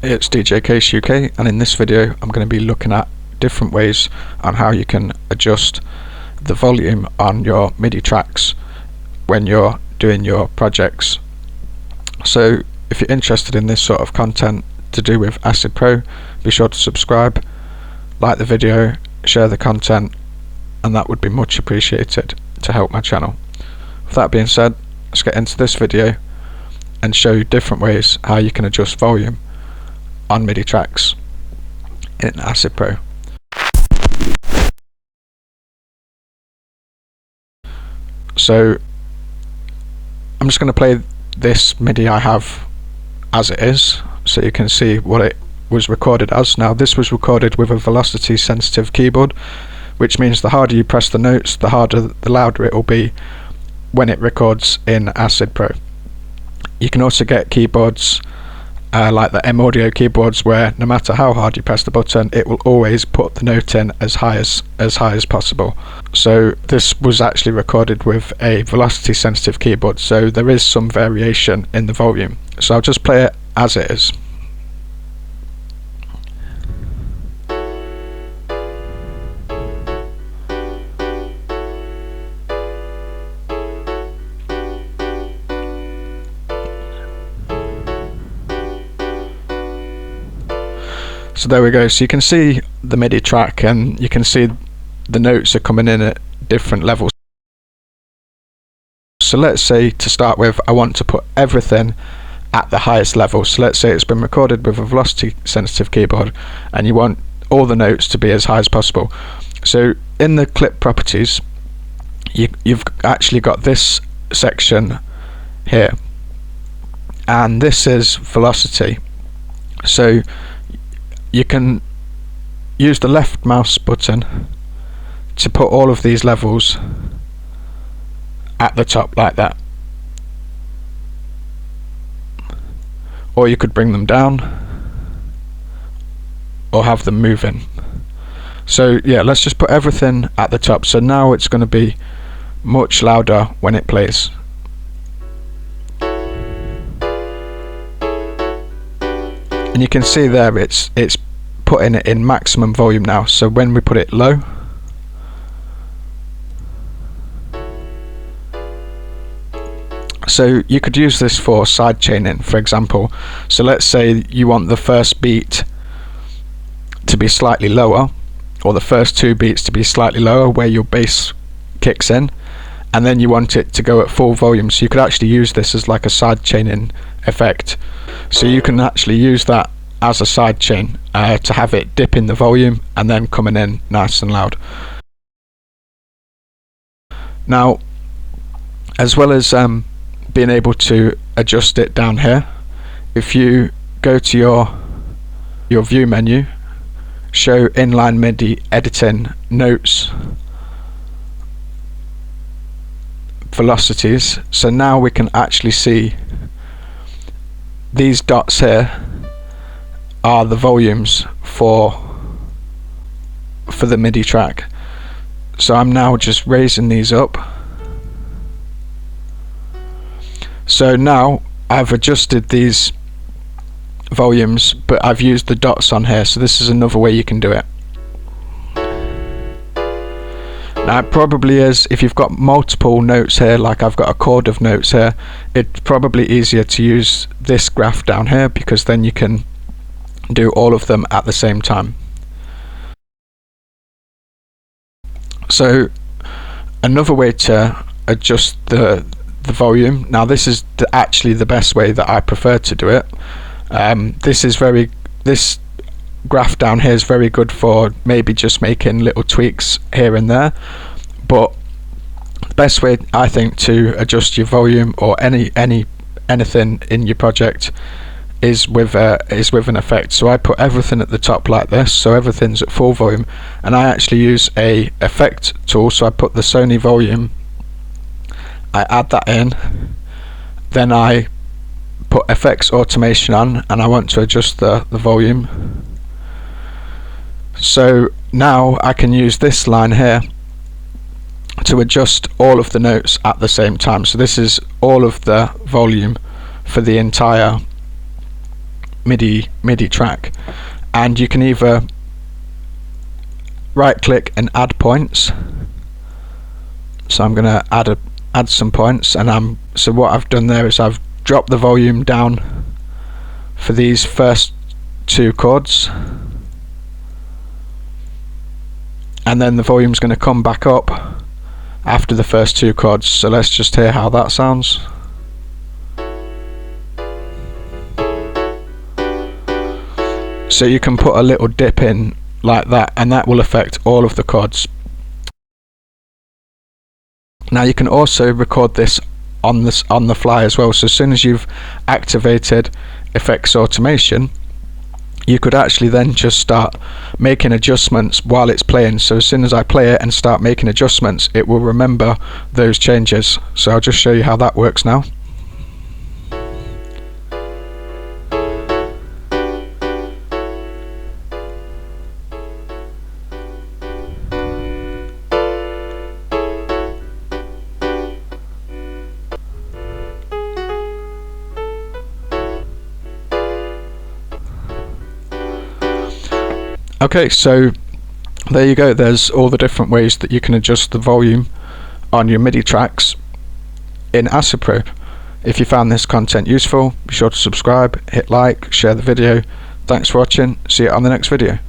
it's djcaseuk, and in this video I'm going to be looking at different ways on how you can adjust the volume on your MIDI tracks when you're doing your projects. So if you're interested in this sort of content to do with Acid Pro, be sure to subscribe, like the video, share the content, and that would be much appreciated to help my channel. With that being said, let's get into this video and show you different ways how you can adjust volume on MIDI tracks in Acid Pro. So I'm just going to play this MIDI I have as it is, so you can see what it was recorded as. Now this was recorded with a velocity sensitive keyboard, which means the harder you press the notes, the louder it will be when it records in Acid Pro. You can also get keyboards like the M Audio keyboards, where no matter how hard you press the button, it will always put the note in as high as possible. So this was actually recorded with a velocity sensitive keyboard, so there is some variation in the volume. So I'll just play it as it is. So there we go, so you can see the MIDI track and you can see the notes are coming in at different levels. So let's say, to start with, I want to put everything at the highest level. So let's say it's been recorded with a velocity sensitive keyboard and you want all the notes to be as high as possible. So in the clip properties, you've actually got this section here, and this is velocity. So you can use the left mouse button to put all of these levels at the top like that, or you could bring them down or have them moving. So yeah, let's just put everything at the top. So now it's going to be much louder when it plays. And you can see there it's putting it in maximum volume now. So when we put it low, so you could use this for side chaining, for example. So let's say you want the first beat to be slightly lower, or the first two beats to be slightly lower where your bass kicks in, and then you want it to go at full volume. So you could actually use this as like a side chaining effect. So you can actually use that as a side chain to have it dip in the volume and then coming in nice and loud. Now, as well as being able to adjust it down here, if you go to your view menu, show inline MIDI editing, notes, velocities, so now we can actually see these dots here are the volumes for the MIDI track. So I'm now just raising these up. So now I've adjusted these volumes, but I've used the dots on here, so this is another way you can do it. Now it probably is, if you've got multiple notes here, like I've got a chord of notes here, it's probably easier to use this graph down here, because then you can do all of them at the same time. So another way to adjust the volume, now this is actually the best way that I prefer to do it. This graph down here is very good for maybe just making little tweaks here and there, but the best way I think to adjust your volume or anything in your project is with an effect. So I put everything at the top like this, so everything's at full volume, and I actually use a effect tool. So I put the Sony volume, I add that in, then I put effects automation on, and I want to adjust the volume. So now I can use this line here to adjust all of the notes at the same time. So this is all of the volume for the entire MIDI track, and you can either right click and add points. So I'm going to add some points, and so what I've done there is I've dropped the volume down for these first 2 chords, and then the volume's going to come back up after the first 2 chords. So let's just hear how that sounds. So you can put a little dip in like that, and that will affect all of the chords. Now you can also record this on the fly as well. So as soon as you've activated effects automation, you could actually then just start making adjustments while it's playing. So as soon as I play it and start making adjustments, it will remember those changes. So I'll just show you how that works now. Okay, so there you go. There's all the different ways that you can adjust the volume on your MIDI tracks in Acid Pro. If you found this content useful, be sure to subscribe, hit like, share the video. Thanks for watching. See you on the next video.